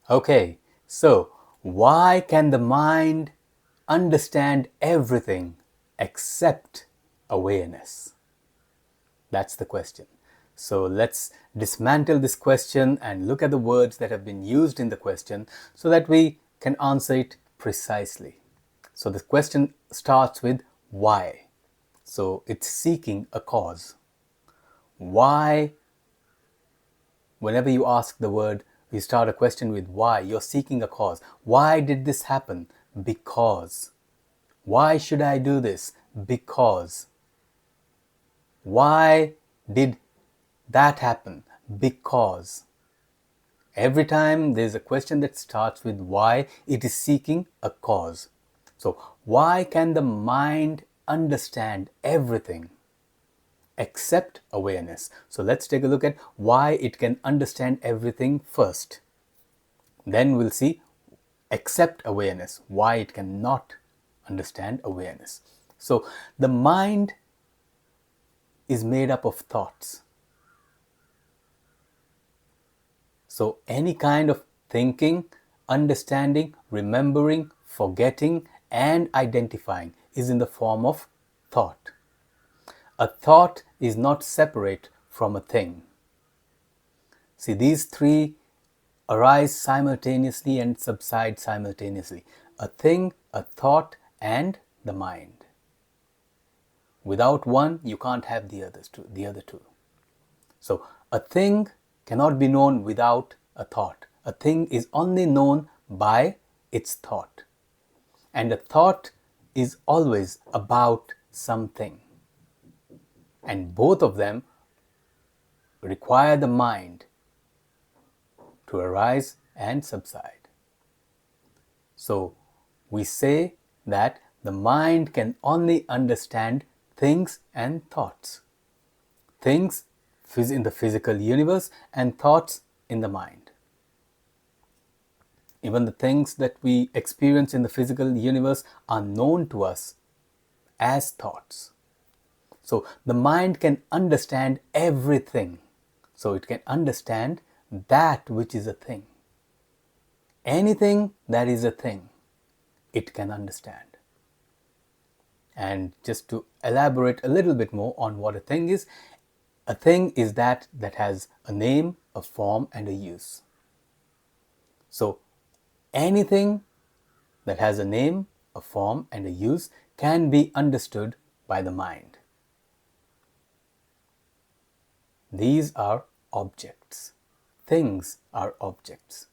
Okay, so why can the mind understand everything except awareness? That's the question. So let's dismantle this question and look at the words that have been used in the question so that we can answer it precisely. So the question starts with why. So it's seeking a cause. Why? Whenever you ask the word, you start a question with why. You're seeking a cause. Why did this happen? Because. Why should I do this? Because. Why did that happen? Because. Every time there's a question that starts with why, it is seeking a cause. So, why can the mind understand everything except awareness? So, let's take a look at why it can understand everything first. Then we'll see except awareness, why it cannot understand awareness. So, the mind is made up of thoughts. So any kind of thinking, understanding, remembering, forgetting, and identifying is in the form of thought. A thought is not separate from a thing. See, these three arise simultaneously and subside simultaneously. A thing, a thought, and the mind. Without one, you can't have the other two. So a thing cannot be known without a thought. A thing is only known by its thought. And a thought is always about something. And both of them require the mind to arise and subside. So we say that the mind can only understand things and thoughts. Things in the physical universe and thoughts in the mind. Even the things that we experience in the physical universe are known to us as thoughts. So the mind can understand everything. So it can understand that which is a thing. Anything that is a thing, it can understand. And just to elaborate a little bit more on what a thing is that has a name, a form, and a use. So anything that has a name, a form, and a use can be understood by the mind. These are objects. Things are objects.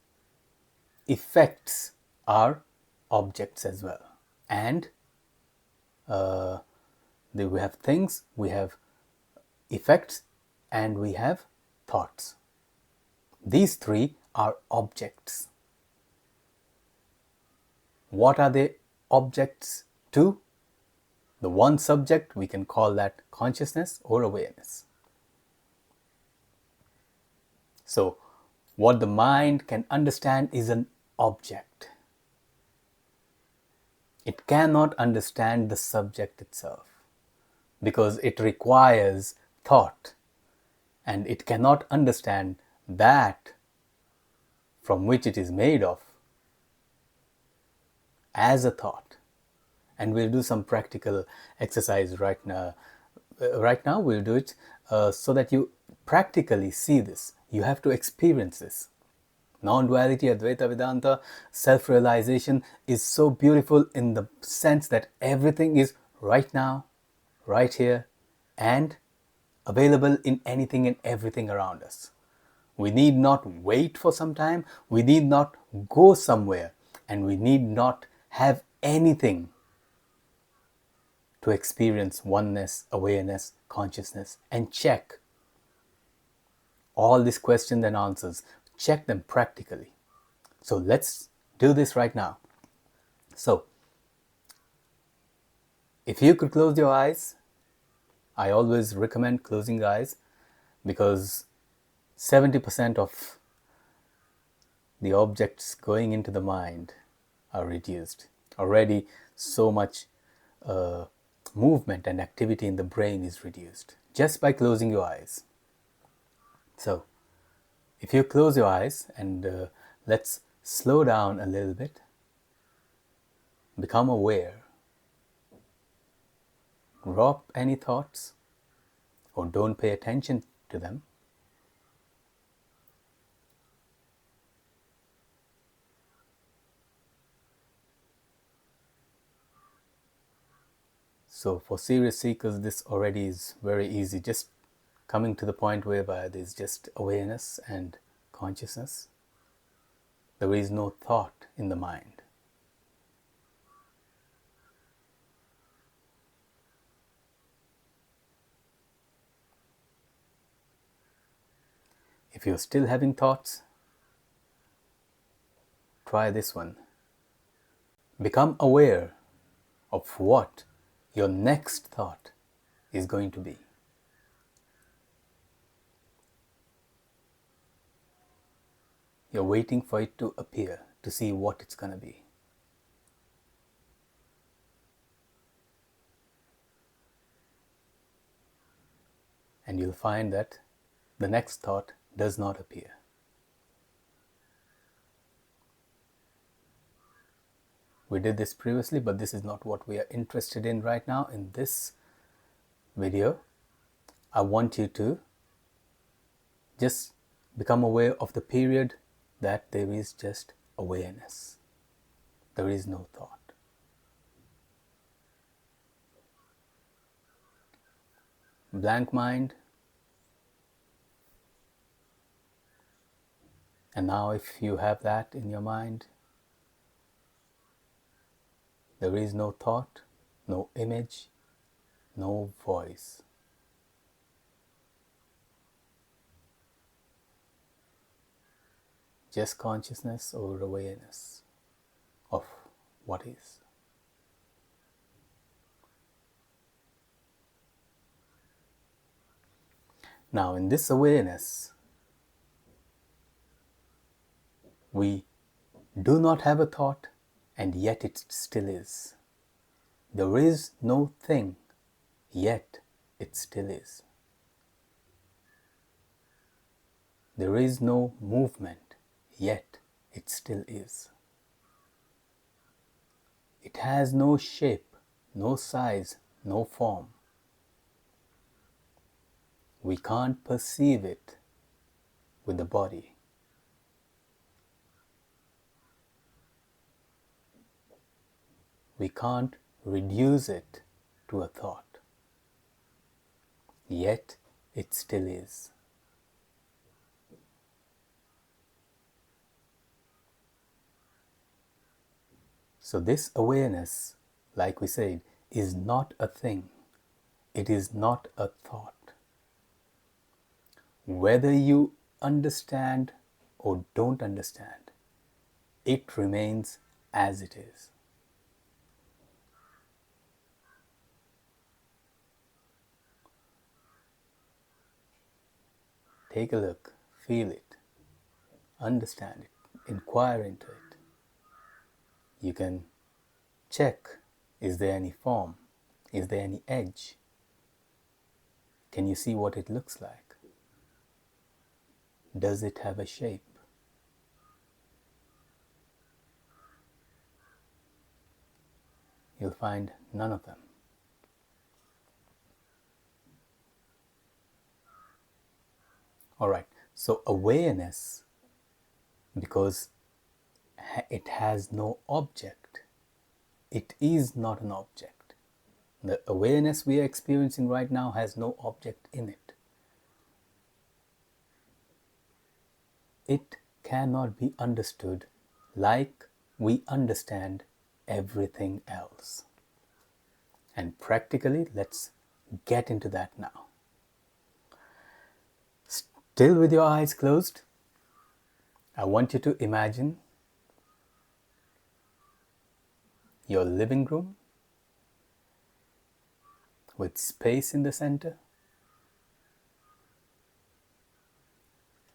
Effects are objects as well. And we have things, we have effects, and we have thoughts. These three are objects. What are they objects to? The one subject, we can call that consciousness or awareness. So, what the mind can understand is an object. It cannot understand the subject itself because it requires thought, and it cannot understand that from which it is made of as a thought. And we'll do some practical exercise right now. We'll do it so that you practically see this. You have to experience this. Non-duality, advaita, Vedanta, self-realization is so beautiful in the sense that everything is right now, right here, and available in anything and everything around us. We need not wait for some time, we need not go somewhere, and we need not have anything to experience oneness, awareness, consciousness, and check all these questions and answers. Check them practically. So let's do this right now. So, if you could close your eyes, I always recommend closing eyes because 70% of the objects going into the mind are reduced. Already so much movement and activity in the brain is reduced just by closing your eyes. So, if you close your eyes and let's slow down a little bit, become aware, drop any thoughts or don't pay attention to them. So for serious seekers, this already is very easy, just coming to the point whereby there's just awareness and consciousness. There is no thought in the mind. If you're still having thoughts, try this one. Become aware of what your next thought is going to be. You're waiting for it to appear to see what it's going to be. And you'll find that the next thought does not appear. We did this previously, but this is not what we are interested in right now. In this video, I want you to just become aware of the period that there is just awareness. There is no thought. Blank mind. And now if you have that in your mind, there is no thought, no image, no voice. Just consciousness or awareness of what is. Now in this awareness, we do not have a thought, and yet it still is. There is no thing, yet it still is. There is no movement, yet it still is. It has no shape, no size, no form. We can't perceive it with the body. We can't reduce it to a thought, yet it still is. So this awareness, like we said, is not a thing. It is not a thought. Whether you understand or don't understand, it remains as it is. Take a look, feel it, understand it, inquire into it. You can check, is there any form? Is there any edge? Can you see what it looks like? Does it have a shape? You'll find none of them. All right, so awareness, because it has no object, it is not an object. The awareness we are experiencing right now has no object in it. It cannot be understood like we understand everything else. And practically, let's get into that now. Still with your eyes closed, I want you to imagine your living room with space in the center.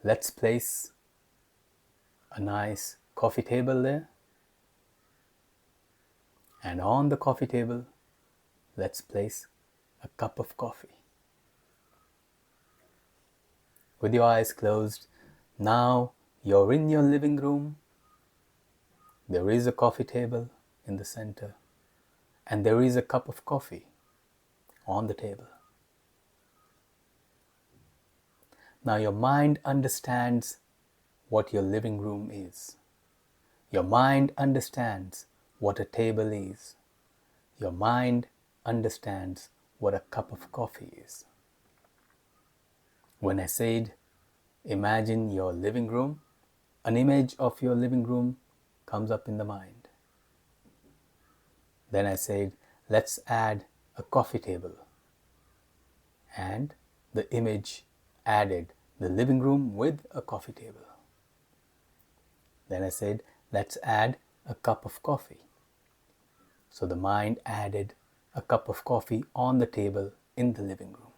Let's place a nice coffee table there. And on the coffee table, let's place a cup of coffee. With your eyes closed, now you're in your living room There is a coffee table in the center, and there is a cup of coffee on the table. Now your mind understands what your living room is. Your mind understands what a table is. Your mind understands what a cup of coffee is. When I said, imagine your living room, an image of your living room comes up in the mind. Then I said, let's add a coffee table. And the image added the living room with a coffee table. Then I said, let's add a cup of coffee. So the mind added a cup of coffee on the table in the living room,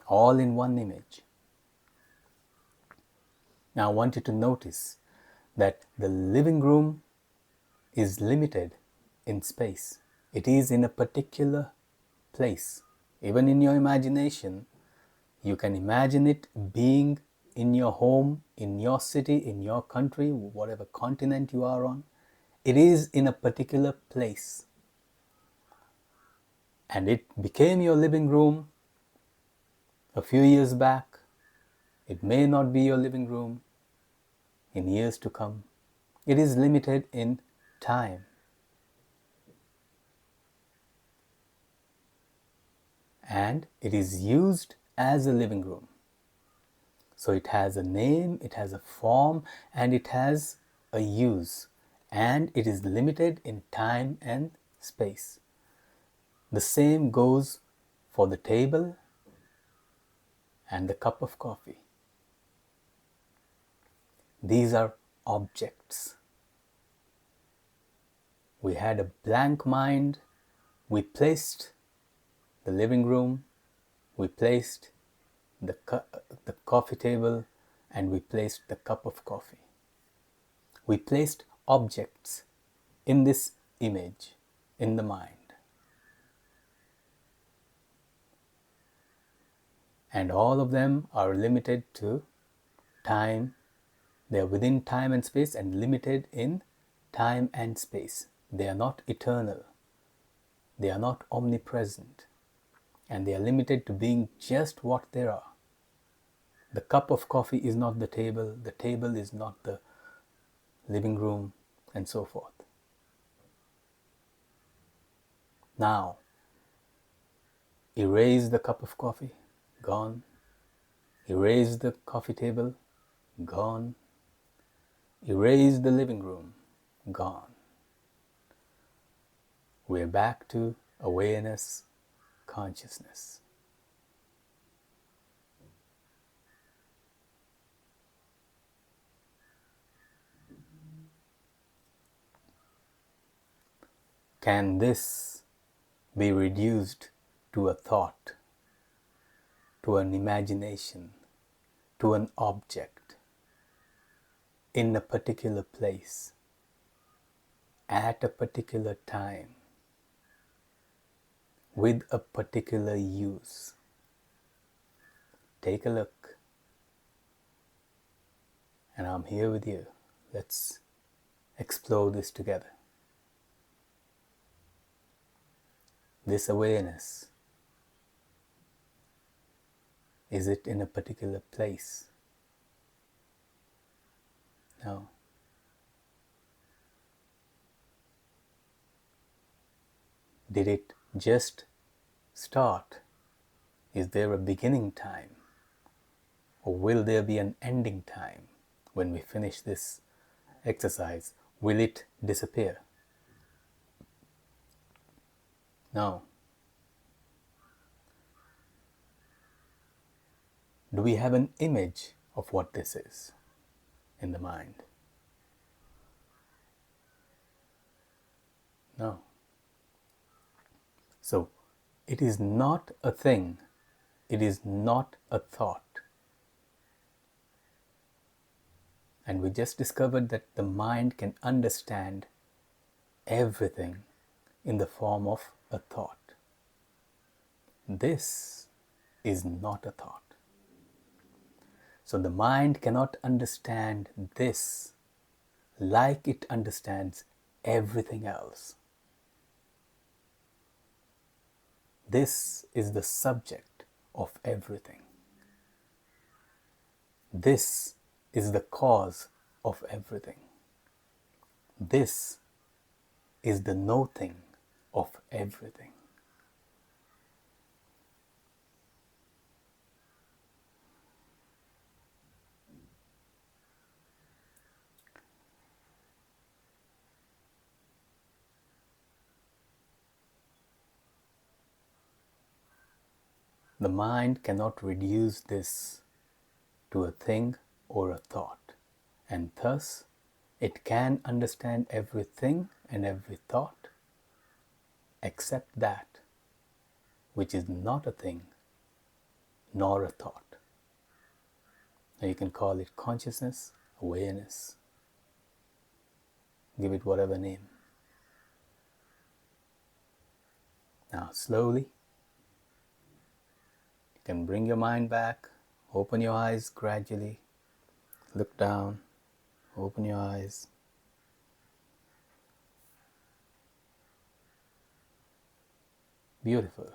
all in one image. Now I want you to notice that the living room is limited in space. It is in a particular place. Even in your imagination, you can imagine it being in your home, in your city, in your country, whatever continent you are on. It is in a particular place. And it became your living room a few years back. It may not be your living room in years to come. It is limited in time. And it is used as a living room. So it has a name, it has a form, and it has a use. And it is limited in time and space. The same goes for the table and the cup of coffee. These are objects. We had a blank mind. We placed the living room, we placed the coffee table, and we placed the cup of coffee. We placed objects in this image, in the mind. And all of them are limited to time. They are within time and space and limited in time and space. They are not eternal. They are not omnipresent. And they are limited to being just what they are. The cup of coffee is not the table is not the living room, and so forth. Now, erase the cup of coffee, gone. Erase the coffee table, gone. Erase the living room, gone. We're back to awareness, consciousness. Can this be reduced to a thought, to an imagination, to an object, in a particular place, at a particular time, with a particular use? Take a look. And I'm here with you. Let's explore this together. This awareness, is it in a particular place? No. Did it just start? Is there a beginning time? Or will there be an ending time when we finish this exercise? Will it disappear? No. Do we have an image of what this is in the mind? No. So, it is not a thing. It is not a thought. And we just discovered that the mind can understand everything in the form of a thought. This is not a thought. So the mind cannot understand this like it understands everything else. This is the subject of everything. This is the cause of everything. This is the nothing of everything. The mind cannot reduce this to a thing or a thought, and thus it can understand everything and every thought except that which is not a thing nor a thought. Now you can call it consciousness, awareness, give it whatever name. Now slowly you can bring your mind back, open your eyes gradually, look down, open your eyes. Beautiful.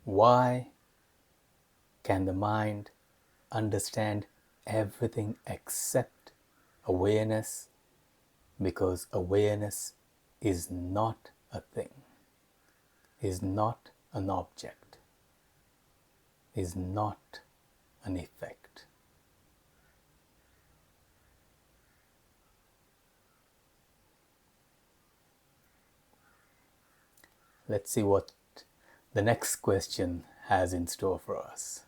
Why can the mind understand everything except awareness? Because awareness is not a thing, is not an object, is not an effect. Let's see what the next question has in store for us.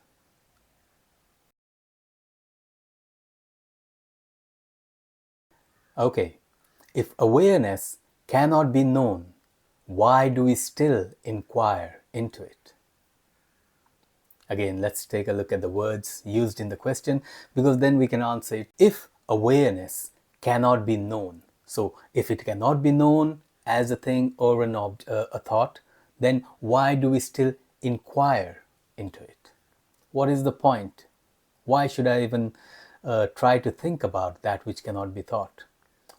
Okay, if awareness cannot be known, why do we still inquire into it? Again, let's take a look at the words used in the question, because then we can answer it. If awareness cannot be known, so if it cannot be known as a thing or a thought, then why do we still inquire into it? What is the point? Why should I even try to think about that which cannot be thought?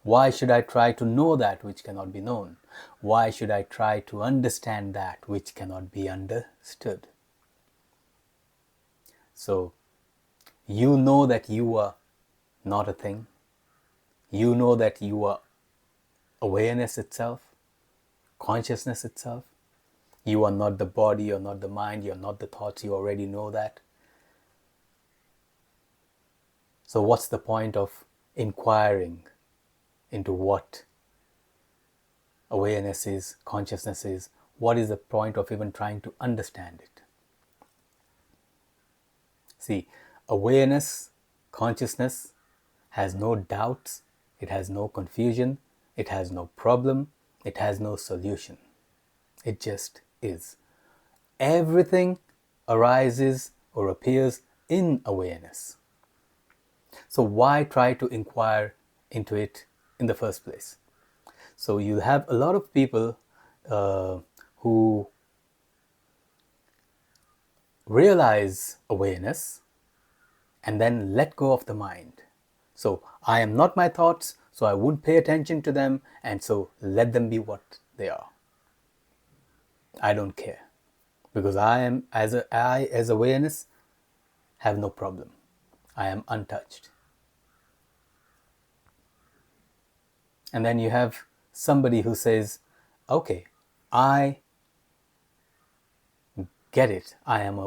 Why should I try to know that which cannot be known? Why should I try to understand that which cannot be understood? So, you know that you are not a thing. You know that you are awareness itself, consciousness itself. You are not the body, you're not the mind, you're not the thoughts, you already know that. So what's the point of inquiring into what awareness is, consciousness is? What is the point of even trying to understand it? See, awareness, consciousness has no doubts, it has no confusion, it has no problem, it has no solution. It just is. Everything arises or appears in awareness. So why try to inquire into it in the first place? So you have a lot of people who realize awareness and then let go of the mind. So I am not my thoughts, so I won't pay attention to them, and so let them be what they are. I don't care, because I as awareness have no problem. I am untouched. And then you have somebody who says, okay, I get it, I am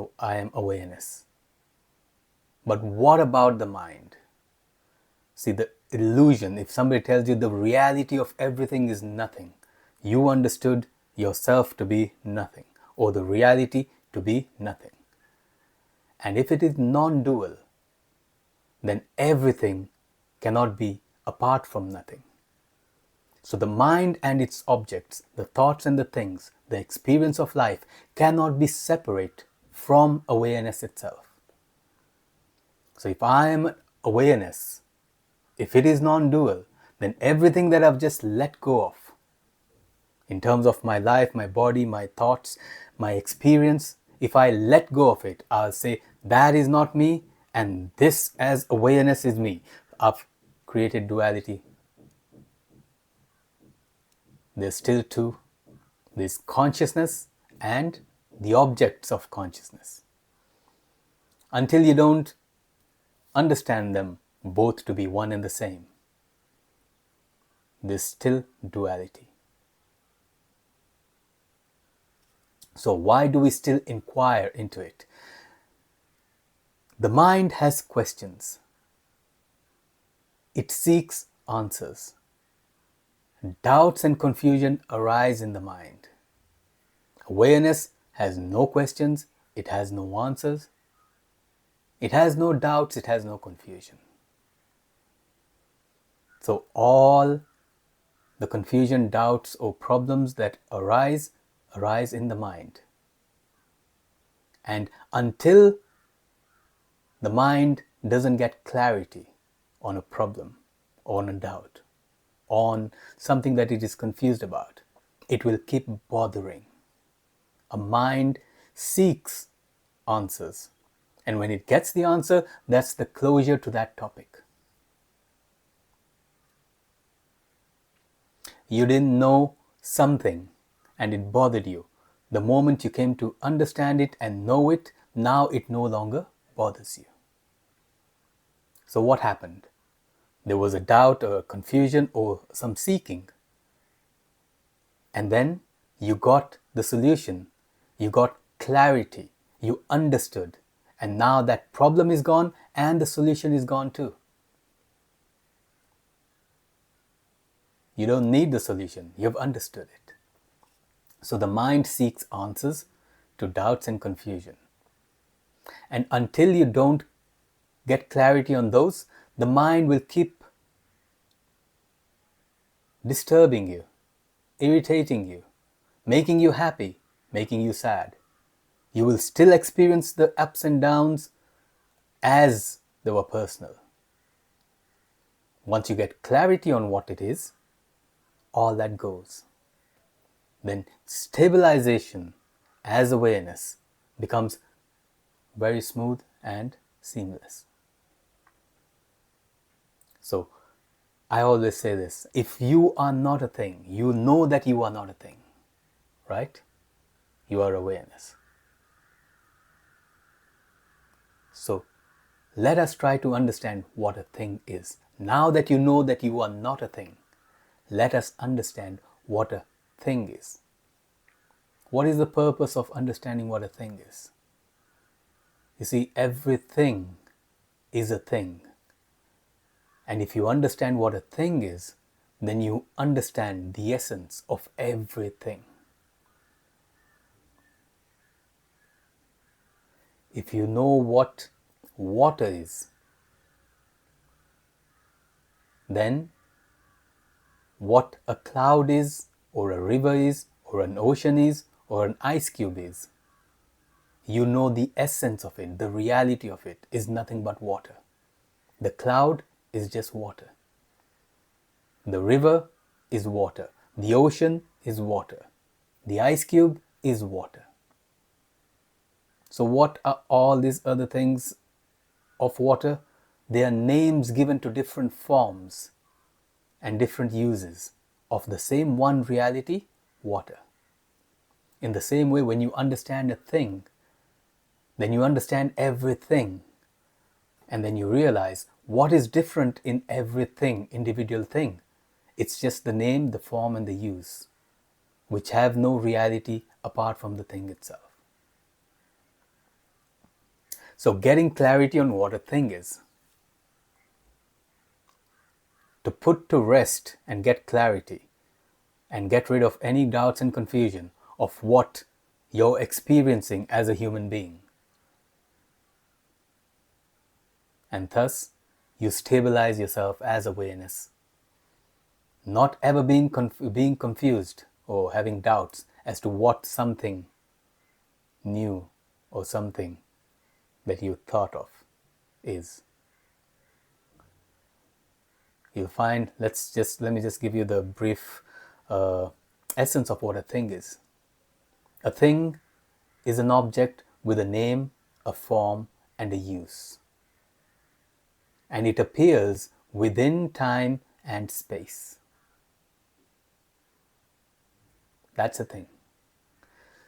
awareness. But what about the mind? See, the illusion, if somebody tells you the reality of everything is nothing, you understood yourself to be nothing, or the reality to be nothing. And if it is non-dual, then everything cannot be apart from nothing. So the mind and its objects, the thoughts and the things, the experience of life cannot be separate from awareness itself. So if I am awareness, if it is non-dual, then everything that I've just let go of, in terms of my life, my body, my thoughts, my experience, If I let go of it, I'll say that is not me and this as awareness is me. I've created duality. There's still two. There's consciousness and the objects of consciousness. Until you don't understand them both to be one and the same, there's still duality. So why do we still inquire into it? The mind has questions. It seeks answers. Doubts and confusion arise in the mind. Awareness has no questions, it has no answers, it has no doubts, it has no confusion. So all the confusion, doubts, or problems that arise in the mind. And until the mind doesn't get clarity on a problem, on a doubt, on something that it is confused about, it will keep bothering. A mind seeks answers. And when it gets the answer, that's the closure to that topic. You didn't know something and it bothered you. The moment you came to understand it and know it, now it no longer bothers you. So what happened? There was a doubt or a confusion or some seeking. And then you got the solution. You got clarity. You understood. And now that problem is gone and the solution is gone too. You don't need the solution. You've understood it. So the mind seeks answers to doubts and confusion. And until you don't get clarity on those, the mind will keep disturbing you, irritating you, making you happy, making you sad. You will still experience the ups and downs as they were personal. Once you get clarity on what it is, all that goes. Then stabilization as awareness becomes very smooth and seamless. So I always say this, if you are not a thing, you know that you are not a thing, right? You are awareness. So let us try to understand what a thing is. Now that you know that you are not a thing, let us understand what a thing is. What is the purpose of understanding what a thing is? You see, everything is a thing. And if you understand what a thing is, then you understand the essence of everything. If you know what water is, then what a cloud is, or a river is, or an ocean is, or an ice cube is, you know the essence of it, the reality of it is nothing but water. The cloud is just water. The river is water. The ocean is water. The ice cube is water. So what are all these other things of water? They are names given to different forms and different uses of the same one reality, water. In the same way, when you understand a thing, then you understand everything. And then you realize what is different in everything, individual thing. It's just the name, the form, and the use, which have no reality apart from the thing itself. So getting clarity on what a thing is, to put to rest and get clarity and get rid of any doubts and confusion of what you're experiencing as a human being. And thus, you stabilize yourself as awareness, not ever being confused or having doubts as to what something new or something that you thought of is. You'll find, let me just give you the brief essence of what a thing is. A thing is an object with a name, a form, and a use. And it appears within time and space. That's the thing.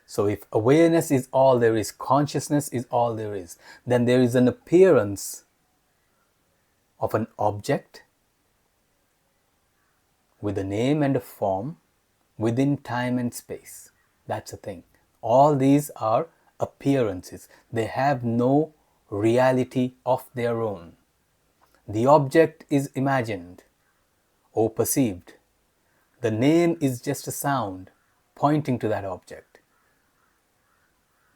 So if awareness is all there is, consciousness is all there is, then there is an appearance of an object with a name and a form within time and space. That's the thing. All these are appearances. They have no reality of their own. The object is imagined or perceived. The name is just a sound pointing to that object.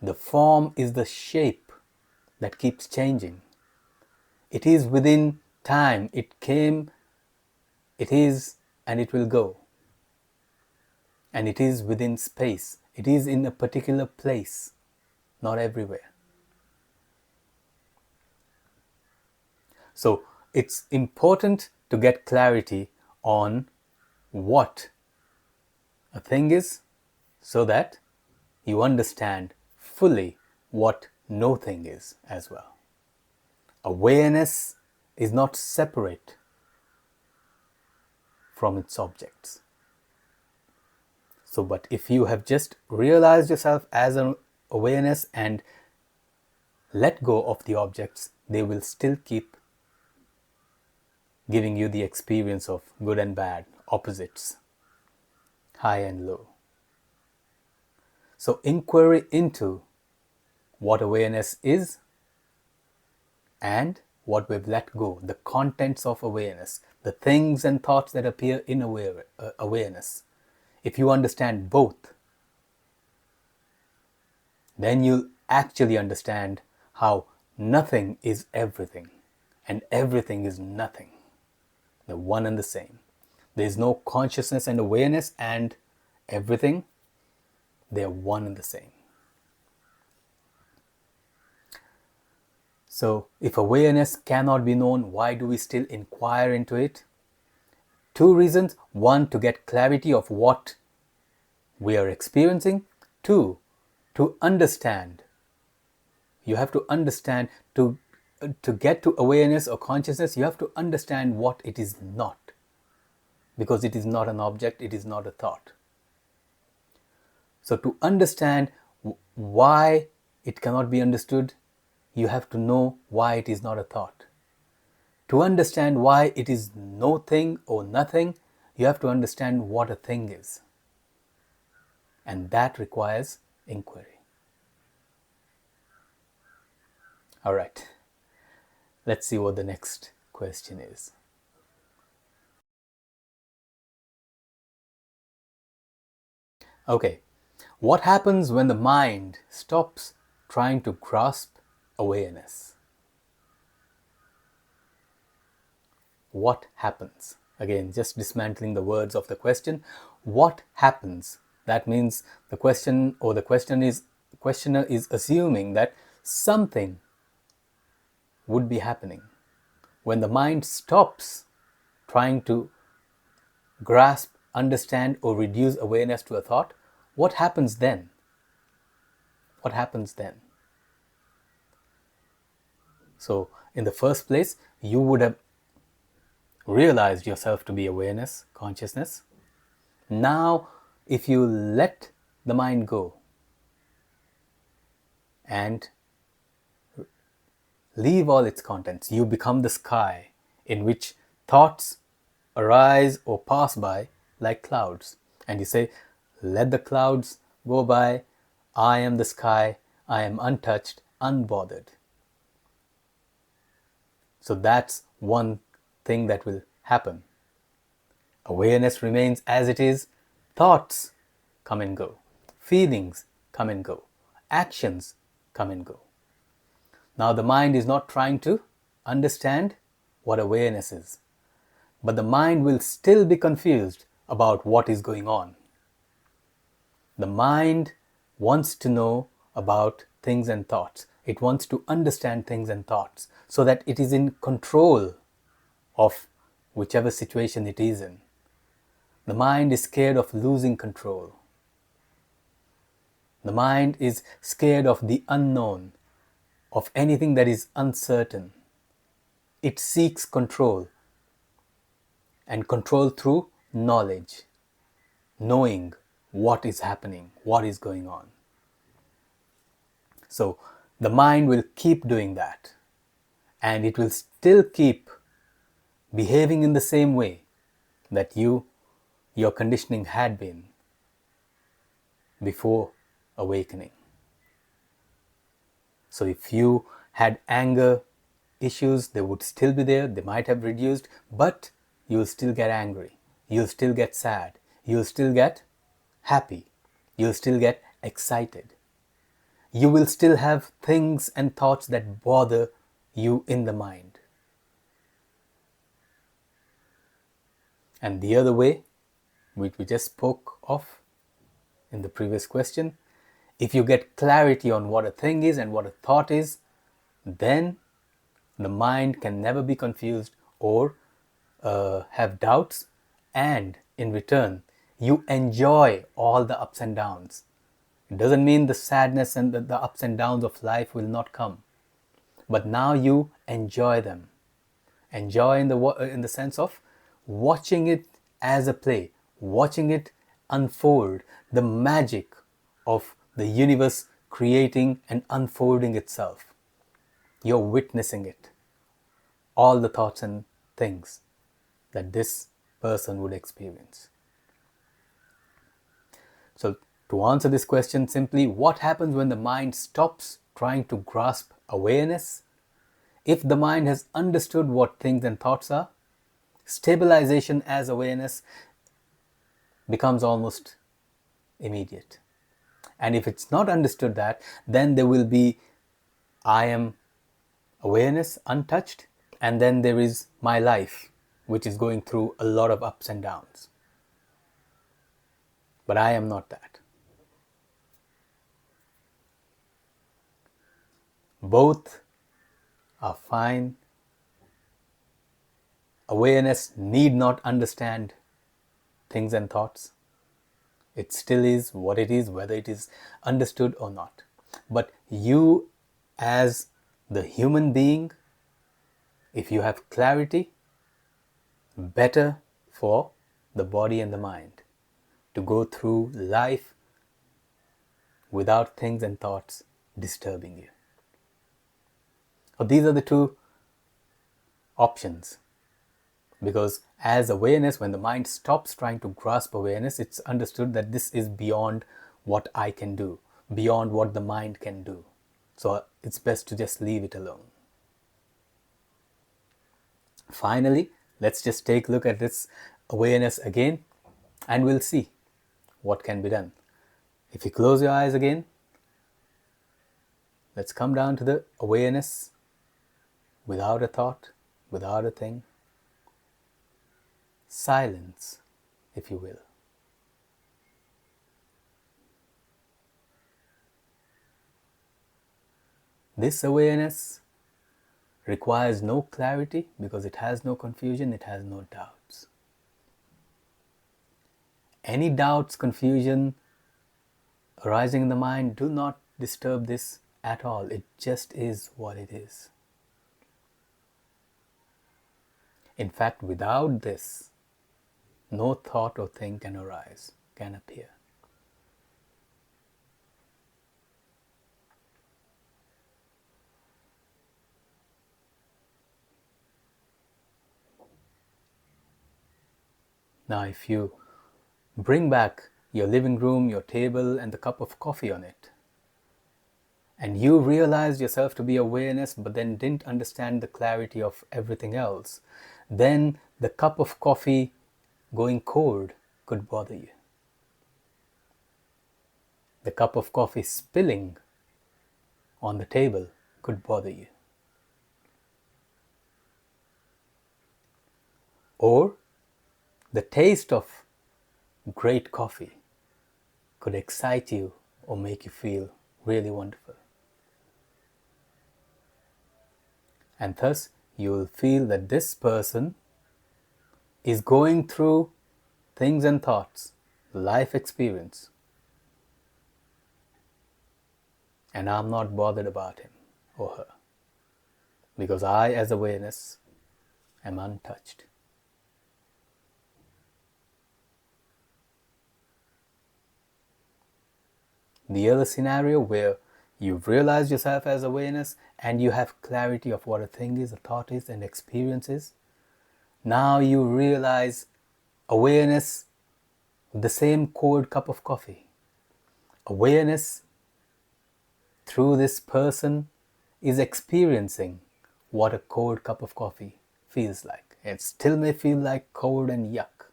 The form is the shape that keeps changing. It is within time. It came, it is, and it will go. And it is within space. It is in a particular place, not everywhere. So it's important to get clarity on what a thing is so that you understand fully what no thing is as well. Awareness is not separate from its objects. So, but if you have just realized yourself as an awareness and let go of the objects, they will still keep giving you the experience of good and bad, opposites, high and low. So inquiry into what awareness is and what we've let go, the contents of awareness, the things and thoughts that appear in awareness. If you understand both, then you'll actually understand how nothing is everything and everything is nothing. They're one and the same. There is no consciousness and awareness and everything. They are one and the same. So, if awareness cannot be known, why do we still inquire into it? Two reasons. One, to get clarity of what we are experiencing. Two, to understand. You have to understand, to get to awareness or consciousness, you have to understand what it is not. Because it is not an object, it is not a thought. So to understand why it cannot be understood, you have to know why it is not a thought. To understand why it is no thing or nothing, you have to understand what a thing is. And that requires inquiry. All right. Let's see what the next question is. Okay. What happens when the mind stops trying to grasp awareness? What happens? Again, just dismantling the words of the question. What happens? That means the question or the questioner is assuming that something would be happening. When the mind stops trying to grasp, understand, or reduce awareness to a thought, what happens then? What happens then? So, in the first place, you would have realized yourself to be awareness, consciousness. Now, if you let the mind go and leave all its contents, you become the sky in which thoughts arise or pass by like clouds. And you say, let the clouds go by, I am the sky, I am untouched, unbothered. So that's one thing that will happen. Awareness remains as it is, thoughts come and go, feelings come and go, actions come and go. Now the mind is not trying to understand what awareness is, but the mind will still be confused about what is going on. The mind wants to know about things and thoughts. It wants to understand things and thoughts so that it is in control of whichever situation it is in. The mind is scared of losing control. The mind is scared of the unknown, of anything that is uncertain. It seeks control, and control through knowledge, knowing what is happening, what is going on. So the mind will keep doing that, and it will still keep behaving in the same way that your conditioning had been before awakening. So if you had anger issues, they would still be there. They might have reduced, but you'll still get angry. You'll still get sad. You'll still get happy. You'll still get excited. You will still have things and thoughts that bother you in the mind. And the other way, which we just spoke of in the previous question, if you get clarity on what a thing is and what a thought is, then the mind can never be confused or have doubts, and in return, you enjoy all the ups and downs. It doesn't mean the sadness and the ups and downs of life will not come, but now you enjoy them. Enjoy in the sense of watching it as a play, watching it unfold, the magic of the universe creating and unfolding itself. You're witnessing it, all the thoughts and things that this person would experience. So to answer this question simply, what happens when the mind stops trying to grasp awareness? If the mind has understood what things and thoughts are, stabilization as awareness becomes almost immediate. And if it's not understood that, then there will be I am awareness, untouched, and then there is my life, which is going through a lot of ups and downs. But I am not that. Both are fine. Awareness need not understand things and thoughts. It still is what it is, whether it is understood or not. But you, as the human being, if you have clarity, better for the body and the mind to go through life without things and thoughts disturbing you. So these are the two options. Because as awareness, when the mind stops trying to grasp awareness, it's understood that this is beyond what I can do, beyond what the mind can do. So it's best to just leave it alone. Finally, let's just take a look at this awareness again, and we'll see what can be done. If you close your eyes again, let's come down to the awareness without a thought, without a thing. Silence, if you will. This awareness requires no clarity because it has no confusion, it has no doubts. Any doubts, confusion arising in the mind, do not disturb this at all. It just is what it is. In fact, without this, no thought or thing can arise, can appear. Now, if you bring back your living room, your table, and the cup of coffee on it, and you realized yourself to be awareness, but then didn't understand the clarity of everything else, then the cup of coffee going cold could bother you. The cup of coffee spilling on the table could bother you. Or the taste of great coffee could excite you or make you feel really wonderful. And thus, you will feel that this person is going through things and thoughts, life experience, And I'm not bothered about him or her, because I, as awareness, am untouched. The other scenario where you've realized yourself as awareness and you have clarity of what a thing is, a thought is, and experience is. Now you realize awareness, the same cold cup of coffee. Awareness through this person is experiencing what a cold cup of coffee feels like. It still may feel like cold and yuck.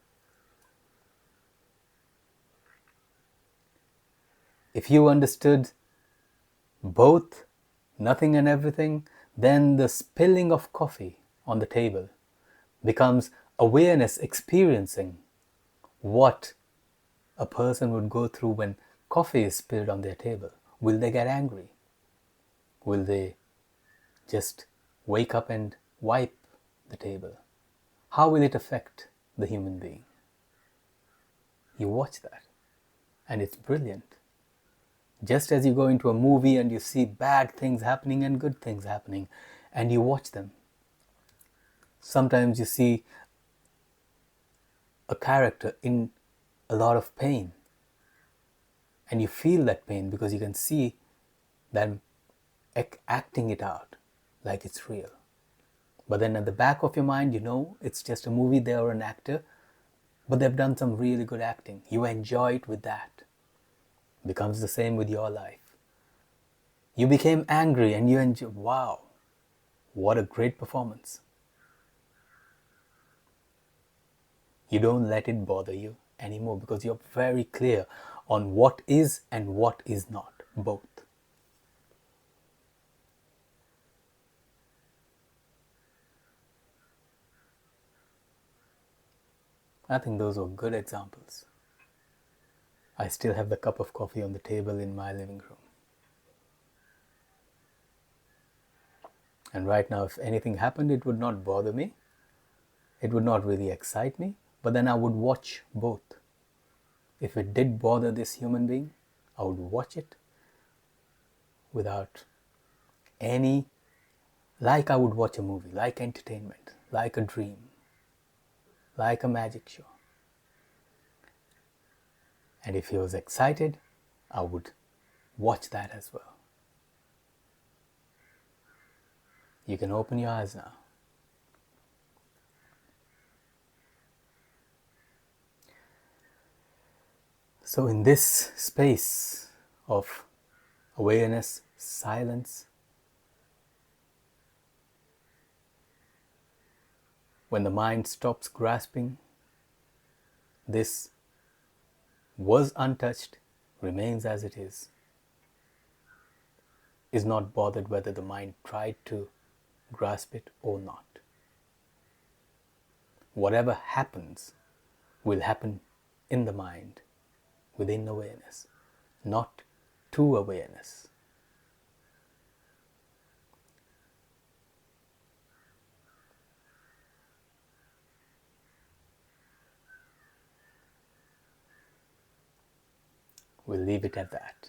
If you understood both nothing and everything, then the spilling of coffee on the table becomes awareness experiencing what a person would go through when coffee is spilled on their table. Will they get angry? Will they just wake up and wipe the table? How will it affect the human being? You watch that, and it's brilliant. Just as you go into a movie and you see bad things happening and good things happening, and you watch them. Sometimes you see a character in a lot of pain, and you feel that pain because you can see them acting it out like it's real. But then at the back of your mind, you know it's just a movie, they're an actor, but they've done some really good acting. You enjoy it with that. It becomes the same with your life. You became angry and you enjoy, wow, what a great performance. You don't let it bother you anymore because you're very clear on what is and what is not, both. I think those were good examples. I still have the cup of coffee on the table in my living room. And right now, if anything happened, it would not bother me. It would not really excite me, but then I would watch both. If it did bother this human being, I would watch it without any, like I would watch a movie, like entertainment, like a dream, like a magic show. And if he was excited, I would watch that as well. You can open your eyes now. So in this space of awareness, silence, when the mind stops grasping, this was untouched, remains as it is not bothered whether the mind tried to grasp it or not. Whatever happens will happen in the mind, within awareness, not to awareness. We'll leave it at that.